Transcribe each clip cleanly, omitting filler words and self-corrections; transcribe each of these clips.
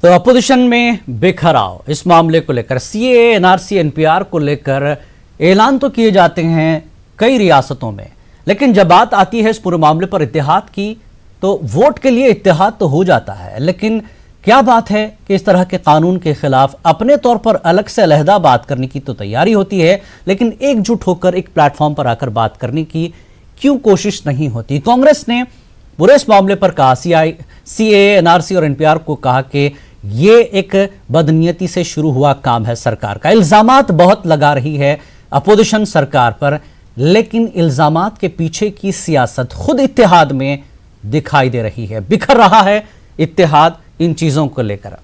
तो अपोजिशन में बेखराव इस मामले को लेकर सीएए, एनआरसी, एनपीआर को लेकर ऐलान तो किए जाते हैं कई रियासतों में, लेकिन जब बात आती है इस पूरे मामले पर इत्तेहाद की तो वोट के लिए इत्तेहाद तो हो जाता है। लेकिन क्या बात है कि इस तरह के कानून के खिलाफ अपने तौर पर अलग से अलहदा बात करने की तो तैयारी होती है, लेकिन एकजुट होकर एक प्लेटफॉर्म पर आकर बात करने की क्यों कोशिश नहीं होती। कांग्रेस ने पूरे इस मामले पर कहा, सीएए, एनआरसी और एनपीआर को कहा कि ये एक बदनीयती से शुरू हुआ काम है सरकार का। इल्जामात बहुत लगा रही है अपोजिशन सरकार पर, लेकिन इल्जामात के पीछे की सियासत खुद इत्तेहाद में दिखाई दे रही है। बिखर रहा है इत्तेहाद इन चीजों को लेकर।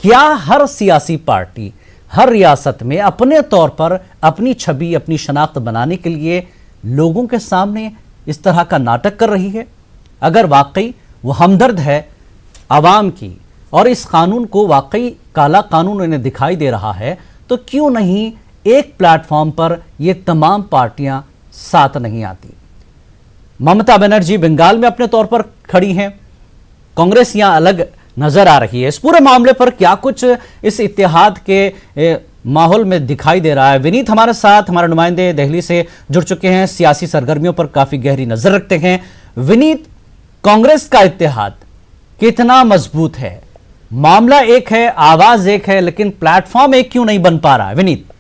क्या हर सियासी पार्टी हर रियासत में अपने तौर पर अपनी छवि, अपनी शनाख्त बनाने के लिए लोगों के सामने इस तरह का नाटक कर रही है? अगर वाकई वो हमदर्द है आवाम की और इस कानून को वाकई काला कानून इन्हें दिखाई दे रहा है, तो क्यों नहीं एक प्लेटफॉर्म पर ये तमाम पार्टियां साथ नहीं आती? ममता बनर्जी बंगाल में अपने तौर पर खड़ी हैं, कांग्रेस यहां अलग नजर आ रही है। इस पूरे मामले पर क्या कुछ इस इत्तेहाद के माहौल में दिखाई दे रहा है? विनीत हमारे साथ, हमारे नुमाइंदे दिल्ली से जुड़ चुके हैं, सियासी सरगर्मियों पर काफी गहरी नजर रखते हैं। विनीत, कांग्रेस का इत्तेहाद कितना मजबूत है? मामला एक है, आवाज एक है, लेकिन प्लेटफॉर्म एक क्यों नहीं बन पा रहा है? विनीत।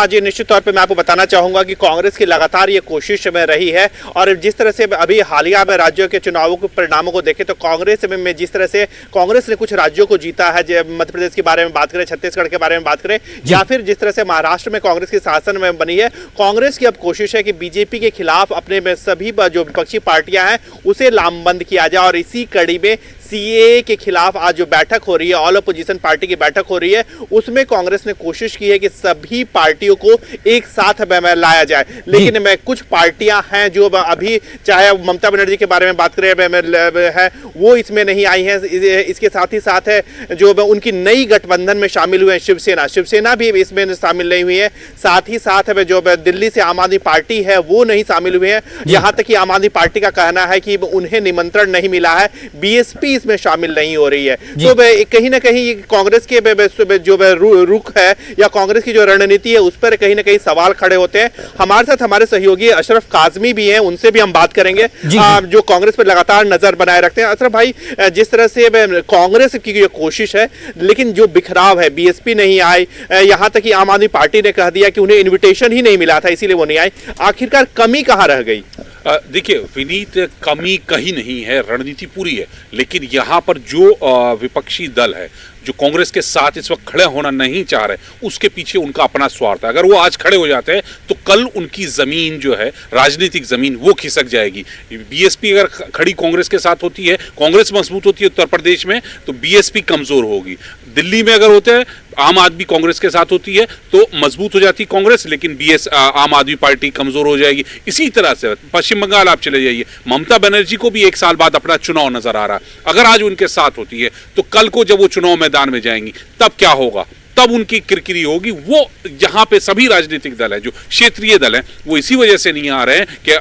जी, निश्चित तौर पे मैं आपको बताना चाहूंगा कि कांग्रेस की लगातार ये कोशिश में रही है, और जिस तरह से अभी हालिया में राज्यों के चुनावों के परिणामों को देखें तो कांग्रेस में जिस तरह से कांग्रेस ने कुछ राज्यों को जीता है, मध्य प्रदेश के बारे में बात करें, छत्तीसगढ़ के बारे में बात करें, या फिर जिस तरह से महाराष्ट्र में कांग्रेस की शासन में बनी है, कांग्रेस की अब कोशिश है कि बीजेपी के खिलाफ अपने में सभी जो विपक्षी पार्टियां हैं उसे लामबंद किया जाए। और इसी कड़ी में सीएए के खिलाफ आज जो बैठक हो रही है, ऑल अपोजिशन पार्टी की बैठक हो रही है, उसमें कांग्रेस ने कोशिश की है कि सभी पार्टियों को एक साथ में लाया जाए। लेकिन मैं कुछ पार्टियां हैं जो अभी, चाहे ममता बनर्जी के बारे में बात करें है, वो इसमें नहीं आई हैं। इसके साथ ही साथ है जो उनकी नई गठबंधन में शामिल हुए हैं, शिवसेना भी इसमें शामिल नहीं हुई है। साथ ही साथ जो दिल्ली से आम आदमी पार्टी है वो नहीं शामिल हुए हैं। यहां तक कि आम आदमी पार्टी का कहना है कि उन्हें निमंत्रण नहीं मिला है, बीएसपी इसमें शामिल नहीं हो रही है। तो कहीं ना कहीं कांग्रेस के जो रुख है या कांग्रेस की जो रणनीति है उस पर कहीं ना कहीं सवाल खड़े होते हैं। हमारे साथ हमारे सहयोगी अशरफ काजमी भी हैं, उनसे भी हम बात करेंगे जो कांग्रेस पर लगातार नजर बनाए रखते हैं। अशरफ भाई, जिस तरह से कांग्रेस की ये कोशिश है, लेकिन जो बिखराव है, बीएसपी नहीं आई, यहां तक कि आम आदमी पार्टी ने कह दिया कि उन्हें इन्विटेशन ही नहीं मिला था इसीलिए वो नहीं आई। आखिरकार कमी कहां रह गई? देखिए विनीत, कमी कहीं नहीं है, रणनीति पूरी है। लेकिन यहाँ पर जो विपक्षी दल है जो कांग्रेस के साथ इस वक्त खड़े होना नहीं चाह रहे, उसके पीछे उनका अपना स्वार्थ है। अगर वो आज खड़े हो जाते हैं तो कल उनकी जमीन जो है, राजनीतिक जमीन, वो खिसक जाएगी। बीएसपी अगर खड़ी कांग्रेस के साथ होती है, कांग्रेस मजबूत होती है उत्तर प्रदेश में, तो बीएसपी कमजोर होगी। दिल्ली में अगर होते हैं आम आदमी कांग्रेस के साथ होती है तो मजबूत हो जाती कांग्रेस, लेकिन आम आदमी पार्टी कमजोर हो जाएगी। इसी तरह से पश्चिम बंगाल आप चले जाइए, ममता बनर्जी को भी 1 साल बाद अपना चुनाव नजर आ रहा है। अगर आज उनके साथ होती है तो कल को जब वो चुनाव मैदान में जाएंगी तब क्या होगा? तब उनकी किरकिरी होगी। वो यहाँ पे सभी राजनीतिक दल है, जो क्षेत्रीय दल है, वो इसी वजह से नहीं आ रहे हैं कि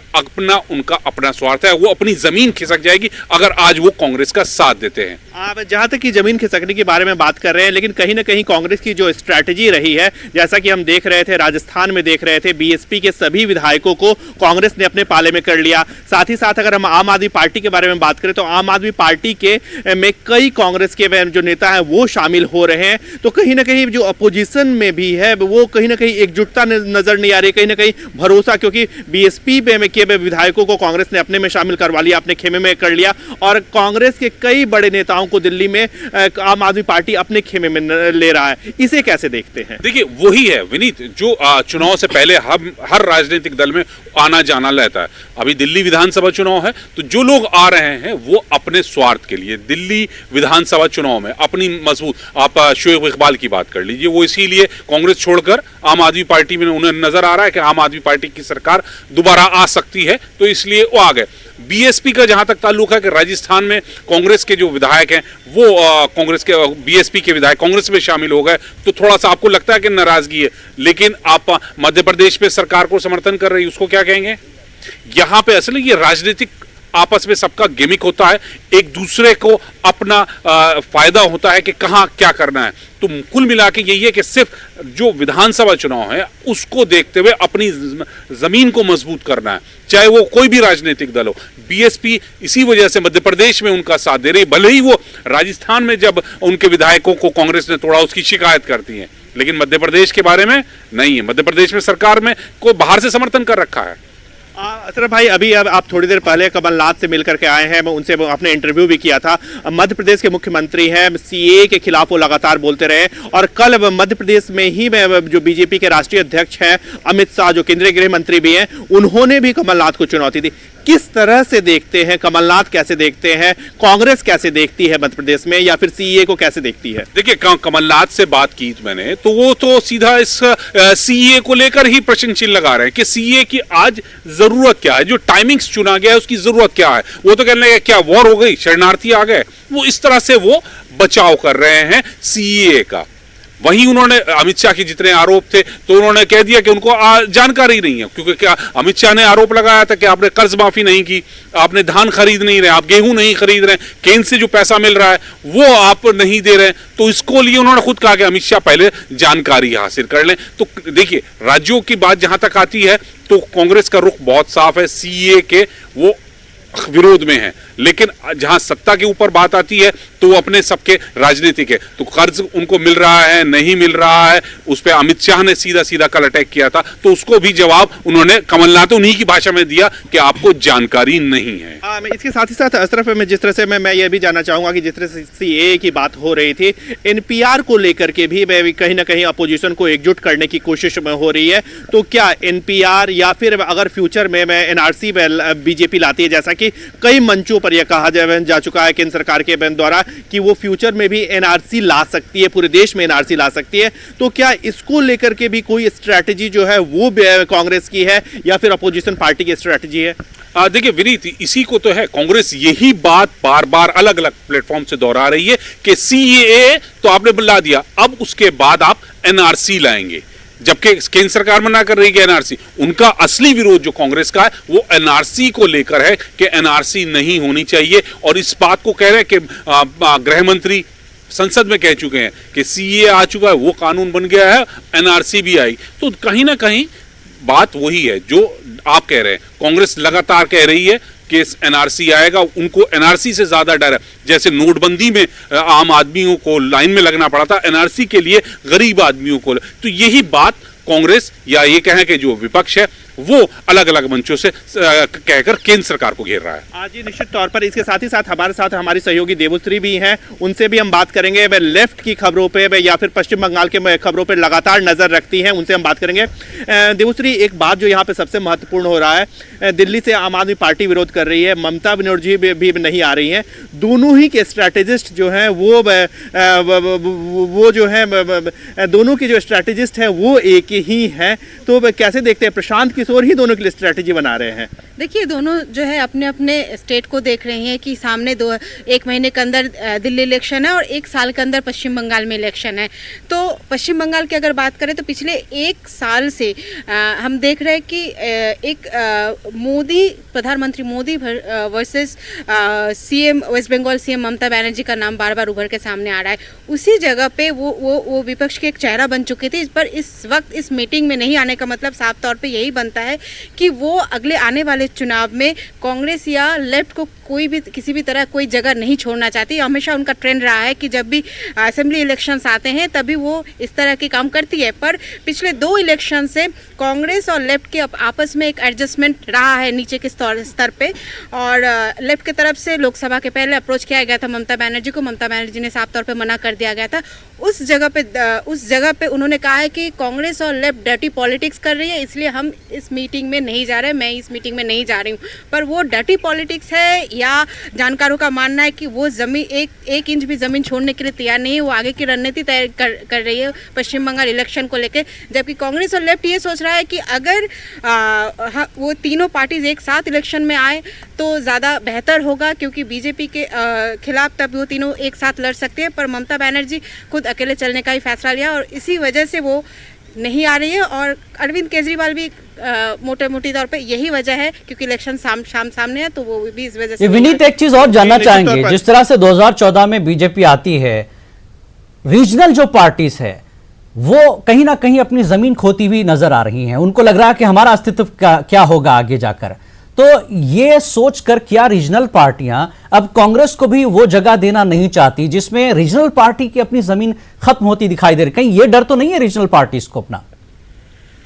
उनका अपना स्वार्थ है। वो अपनी जमीन खिसक जाएगी अगर आज वो कांग्रेस का साथ देते हैं। आप जहां तक कि जमीन खिसकने के बारे में बात कर रहे हैं, लेकिन कहीं ना कहीं कांग्रेस की जो स्ट्रैटेजी रही है, जैसा कि हम देख रहे थे राजस्थान में, देख रहे थे बीएसपी के सभी विधायकों को कांग्रेस ने अपने पाले में कर लिया। साथ ही साथ अगर हम आम आदमी पार्टी के बारे में बात करें तो आम आदमी पार्टी के में कई कांग्रेस के जो नेता हैं वो शामिल हो रहे हैं। तो कहीं ना कहीं जो अपोजिशन में भी है वो कहीं ना कहीं एकजुटता नजर नहीं आ रही, कहीं ना कहीं भरोसा, क्योंकि बीएसपी के विधायकों को कांग्रेस ने अपने में शामिल करवा लिया, अपने खेमे में कर लिया, और कांग्रेस के कई बड़े नेताओं को दिल्ली में आम आदमी पार्टी अपने खेमे में ले रहा है। इसे कैसे देखते हैं? देखिए वही है विनीत, जो चुनाव से पहले हर राजनीतिक दल में आना जाना रहता है। अभी दिल्ली विधानसभा चुनाव है तो जो लोग आ रहे हैं वो अपने स्वार्थ के लिए, दिल्ली विधानसभा चुनाव में अपनी मजबूत, आप शोएब इकबाल की बात कर लीजिए, वो इसीलिए कांग्रेस छोड़कर आम आदमी पार्टी में उन्हें नजर आ रहा है कि आम आदमी पार्टी की सरकार दोबारा आ सकती है, तो इसलिए वो आ गए। बीएसपी का जहां तक ताल्लुक है कि राजस्थान में कांग्रेस के जो विधायक हैं वो कांग्रेस के बीएसपी के विधायक कांग्रेस में शामिल हो गए, तो थोड़ा सा आपको लगता है कि नाराजगी है। लेकिन आप मध्य प्रदेश में सरकार को समर्थन कर रही है, उसको क्या कहेंगे? यहां पे असल ये राजनीतिक आपस में सबका गिमिक होता है, एक दूसरे को अपना फायदा होता है कि कहां क्या करना है। तो कुल मिला के यही है कि सिर्फ जो विधानसभा चुनाव है उसको देखते हुए अपनी जमीन को मजबूत करना है, चाहे वो कोई भी राजनीतिक दल हो। बीएसपी इसी वजह से मध्य प्रदेश में उनका साथ दे रही, भले ही वो राजस्थान में जब उनके विधायकों को कांग्रेस ने तोड़ा उसकी शिकायत करती है, लेकिन मध्य प्रदेश के बारे में नहीं है। मध्य प्रदेश में सरकार में कोई बाहर से समर्थन कर रखा है। अशरफ भाई, अभी अब आप थोड़ी देर पहले कमलनाथ से मिलकर के आए हैं, मैं उनसे आपने इंटरव्यू भी किया था। मध्य प्रदेश के मुख्यमंत्री हैं, सीए के खिलाफ वो लगातार बोलते रहे, और कल मध्य प्रदेश में ही जो बीजेपी के राष्ट्रीय अध्यक्ष हैं अमित शाह, जो केंद्रीय गृह मंत्री भी हैं, उन्होंने भी कमलनाथ को चुनौती दी। किस तरह से देखते हैं, कमलनाथ कैसे देखते हैं, कांग्रेस कैसे देखती है मध्य प्रदेश में, या फिर सीए को कैसे देखती है? देखिए, कमलनाथ से बात की मैंने तो वो तो सीधा इस सीए को लेकर ही प्रश्न चिन्ह लगा रहे हैं कि सीए की आज जरूरत क्या है, जो टाइमिंग्स चुना गया है उसकी जरूरत क्या है। वो तो कहने लगे क्या वॉर हो गई, शरणार्थी आ गए, वो इस तरह से वो बचाव कर रहे हैं सीए का। वहीं उन्होंने अमित शाह के जितने आरोप थे तो उन्होंने कह दिया कि उनको जानकारी नहीं है, क्योंकि क्या अमित शाह ने आरोप लगाया था कि आपने कर्ज माफी नहीं की, आपने धान खरीद नहीं रहे, आप गेहूं नहीं खरीद रहे, केंद्र से जो पैसा मिल रहा है वो आप नहीं दे रहे। तो इसको लिए उन्होंने खुद कहा कि अमित शाह पहले जानकारी हासिल कर लें। तो देखिए, राज्यों की बात जहां तक आती है तो कांग्रेस का रुख बहुत साफ है, सीए के वो विरोध में है, लेकिन जहां सत्ता के ऊपर बात आती है तो वो अपने सबके राजनीतिक है। तो कर्ज उनको मिल रहा है नहीं मिल रहा है, उस पर अमित शाह ने सीधा सीधा कल अटैक किया था, तो उसको भी जवाब उन्होंने कमलनाथ उन्हीं की भाषा में दिया कि आपको जानकारी नहीं है। इसके साथ ही साथ अशरफ में जिस तरह से मैं ये भी जानना चाहूंगा कि जिस तरह से सीए की बात हो रही थी, एनपीआर को लेकर के भी कहीं ना कहीं अपोजिशन को एकजुट करने की कोशिश में हो रही है। तो क्या एनपीआर या फिर अगर फ्यूचर में एनआरसी बीजेपी लाती है, जैसा कि कई मंचों पर यह कहा जा चुका है केंद्र सरकार के द्वारा कि वो फ्यूचर में भी एनआरसी ला सकती है, पूरे देश में एनआरसी ला सकती है, तो क्या इसको लेकर के भी कोई स्ट्रैटेजी जो है वो कांग्रेस की है या फिर अपोजिशन पार्टी की स्ट्रैटेजी है? देखिए विनीत, इसी को तो है कांग्रेस यही बात बार बार अलग अलग प्लेटफॉर्म से दोहरा रही है कि सीएए तो आपने बुला दिया, अब उसके बाद आप एनआरसी लाएंगे, जबकि केंद्र सरकार मना कर रही है एनआरसी। उनका असली विरोध जो कांग्रेस का है वो एनआरसी को लेकर है कि एनआरसी नहीं होनी चाहिए, और इस बात को कह रहे हैं कि गृह मंत्री संसद में कह चुके हैं कि सीए आ चुका है, वो कानून बन गया है, एनआरसी भी आई। तो कहीं ना कहीं बात वही है जो आप कह रहे हैं, कांग्रेस लगातार कह रही है कि एनआरसी आएगा, उनको एनआरसी से ज्यादा डर है। जैसे नोटबंदी में आम आदमियों को लाइन में लगना पड़ा था, एनआरसी के लिए गरीब आदमियों को। तो यही बात कांग्रेस या ये कहें कि जो विपक्ष है वो अलग अलग मंचों से कहकर केंद्र सरकार को घेर रहा है। आज ही निश्चित तौर पर इसके साथ ही साथ हमारी सहयोगी देवश्री भी हैं, उनसे भी हम बात करेंगे। वे लेफ्ट की खबरों पे या फिर पश्चिम बंगाल के खबरों पे लगातार नजर रखती हैं, उनसे हम बात करेंगे। देवश्री, एक बात जो यहाँ पे सबसे महत्वपूर्ण हो रहा है, दिल्ली से आम आदमी पार्टी विरोध कर रही है, ममता बनर्जी भी नहीं आ रही हैं, दोनों ही के स्ट्रैटेजिस्ट जो हैं वो जो है दोनों के जो स्ट्रैटेजिस्ट हैं वो एक ही हैं। तो कैसे देखते हैं, प्रशांत किशोर ही दोनों के लिए स्ट्रैटेजी बना रहे हैं? देखिए, दोनों जो है अपने अपने स्टेट को देख रहे हैं कि सामने एक महीने के अंदर दिल्ली इलेक्शन है और एक साल के अंदर पश्चिम बंगाल में इलेक्शन है। तो पश्चिम बंगाल की अगर बात करें तो पिछले एक साल से हम देख रहे हैं कि एक प्रधानमंत्री Modi versus CM West Bengal CM Mamata Banerjee का नाम बार बार उभर के सामने आ रहा है। उसी जगह पे वो विपक्ष के एक चेहरा बन चुके थे। पर इस वक्त इस मीटिंग में नहीं आने का मतलब साफ तौर पे यही बनता है कि वो अगले आने वाले चुनाव में कांग्रेस या लेफ्ट को कोई भी किसी भी तरह कोई जगह नहीं छोड़ना चाहती। हमेशा उनका ट्रेंड रहा है कि जब भी असेंबली इलेक्शंस आते हैं तभी वो इस तरह के काम करती है। पर पिछले 2 इलेक्शन से कांग्रेस और लेफ्ट के आपस में एक एडजस्टमेंट रहा है नीचे के स्तर पे, और लेफ्ट की तरफ से लोकसभा के पहले अप्रोच किया गया था ममता बनर्जी को, ममता बनर्जी ने साफ तौर पे मना कर दिया गया था। उस जगह पे उन्होंने कहा है कि कांग्रेस और लेफ्ट डर्टी पॉलिटिक्स कर रही है, इसलिए हम इस मीटिंग में नहीं जा रहे, मैं इस मीटिंग में नहीं जा रही हूँ। पर वो डर्टी पॉलिटिक्स है या जानकारों का मानना है कि वो जमीन एक इंच भी जमीन छोड़ने के लिए तैयार नहीं है, वो आगे की रणनीति तय कर रही है पश्चिम बंगाल इलेक्शन को लेकर। जबकि कांग्रेस और लेफ्ट ये सोच रहा है कि अगर वो तीनों पार्टीज एक साथ इलेक्शन में आए तो ज़्यादा बेहतर होगा, क्योंकि बीजेपी के खिलाफ तब वो तीनों एक साथ लड़ सकते हैं। पर ममता बनर्जी खुद अकेले चलने का ही फैसला लिया और इसी वजह से वो नहीं आ रही है। और अरविंद केजरीवाल भी मोटे मोटी तौर पे यही वजह है, क्योंकि इलेक्शन सामने है, तो वो भी इस वजह से। विनीत, एक चीज और जानना चाहेंगे, जिस तरह से 2014 में बीजेपी आती है, रीजनल जो पार्टीज है वो कहीं ना कहीं अपनी जमीन खोती हुई नजर आ रही हैं। उनको लग रहा है कि हमारा अस्तित्व क्या होगा आगे जाकर। तो ये सोचकर क्या रीजनल पार्टियां अब कांग्रेस को भी वो जगह देना नहीं चाहती जिसमें रीजनल पार्टी की अपनी जमीन खत्म होती दिखाई दे रही? कहीं ये डर तो नहीं है रीजनल पार्टीज को अपना?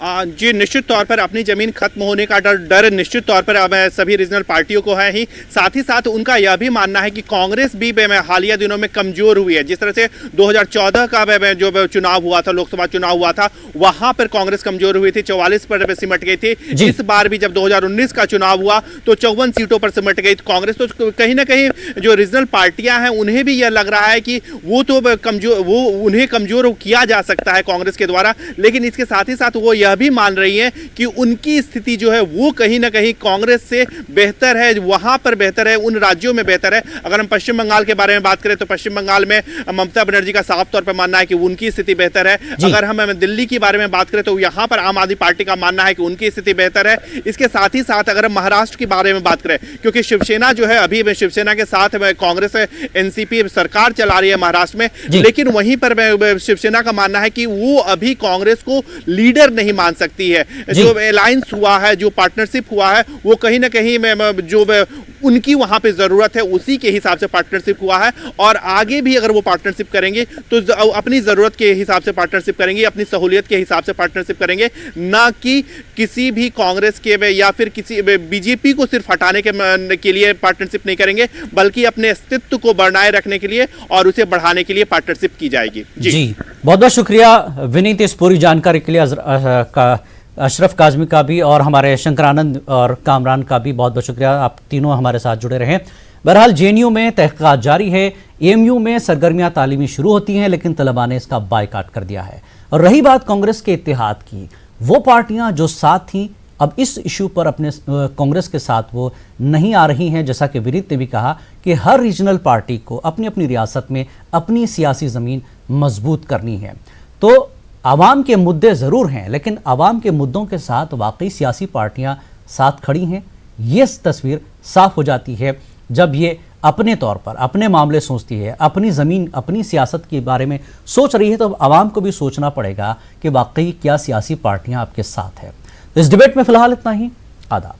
जी, निश्चित तौर पर अपनी जमीन खत्म होने का डर निश्चित तौर पर अब सभी रीजनल पार्टियों को है ही। साथ ही साथ उनका यह भी मानना है कि कांग्रेस भी हालिया दिनों में कमजोर हुई है। जिस तरह से 2014 का जो चुनाव हुआ था, लोकसभा चुनाव हुआ था, वहां पर कांग्रेस कमजोर हुई थी, 44 पर सिमट गई थी। इस बार भी जब 2019 का चुनाव हुआ तो 54 सीटों पर सिमट गई कांग्रेस। तो कहीं ना कहीं जो रीजनल पार्टियां हैं उन्हें भी यह लग रहा है कि उन्हें कमजोर किया जा सकता है कांग्रेस के द्वारा। लेकिन इसके साथ ही साथ वो यह भी मान रही हैं कि उनकी स्थिति जो है वो कहीं ना कहीं कांग्रेस से बेहतर है, वहां पर बेहतर है, उन राज्यों में बेहतर है। अगर हम पश्चिम बंगाल के बारे में बात करें तो पश्चिम बंगाल में ममता बनर्जी का साफ तौर पर मानना है कि उनकी स्थिति बेहतर है। अगर हम दिल्ली के बारे में बात करें तो यहां पर आम आदमी पार्टी का मानना है कि उनकी स्थिति बेहतर है। इसके साथ ही साथ अगर हम महाराष्ट्र के बारे में बात करें, क्योंकि शिवसेना जो है अभी शिवसेना के साथ कांग्रेस एनसीपी सरकार चला रही है महाराष्ट्र में, लेकिन वहीं पर शिवसेना का मानना है कि वो अभी कांग्रेस को लीडर नहीं मान सकती है। जो अलायंस हुआ है, जो पार्टनरशिप हुआ है, वो कहीं ना कहीं जो उनकी वहां पे जरूरत है उसी के हिसाब से पार्टनरशिप हुआ है। और आगे भी अगर वो पार्टनरशिप करेंगे तो अपनी जरूरत के हिसाब से पार्टनरशिप करेंगे, अपनी सहूलियत के हिसाब से पार्टनरशिप करेंगे, ना कि किसी भी कांग्रेस के या फिर किसी बीजेपी को सिर्फ हटाने के लिए पार्टनरशिप नहीं करेंगे, बल्कि अपने अस्तित्व को बनाए रखने के लिए और उसे बढ़ाने के लिए पार्टनरशिप की जाएगी। जी बहुत बहुत शुक्रिया विनीत इस पूरी जानकारी के लिए। अशरफ काजमी का भी और हमारे शंकरानंद और कामरान का भी बहुत बहुत शुक्रिया, आप तीनों हमारे साथ जुड़े रहे। बहरहाल जेएनयू में तहकीकात जारी है, एएमयू में सरगर्मियां तालीमी शुरू होती हैं, लेकिन तलबा ने इसका बायकाट कर दिया है। और रही बात कांग्रेस के इत्तेहाद की, वो पार्टियां जो साथ थीं अब इस इशू पर अपने कांग्रेस के साथ वो नहीं आ रही हैं। जैसा कि विनीत ने भी कहा कि हर रीजनल पार्टी को अपनी अपनी रियासत में अपनी सियासी ज़मीन मजबूत करनी है। तो आवाम के मुद्दे ज़रूर हैं, लेकिन आवाम के मुद्दों के साथ वाकई सियासी पार्टियां साथ खड़ी हैं। ये तस्वीर साफ हो जाती है जब ये अपने तौर पर अपने मामले सोचती है, अपनी ज़मीन अपनी सियासत के बारे में सोच रही है। तो आवाम को भी सोचना पड़ेगा कि वाकई क्या सियासी पार्टियां आपके साथ है। इस डिबेट में फिलहाल इतना ही। आदाब।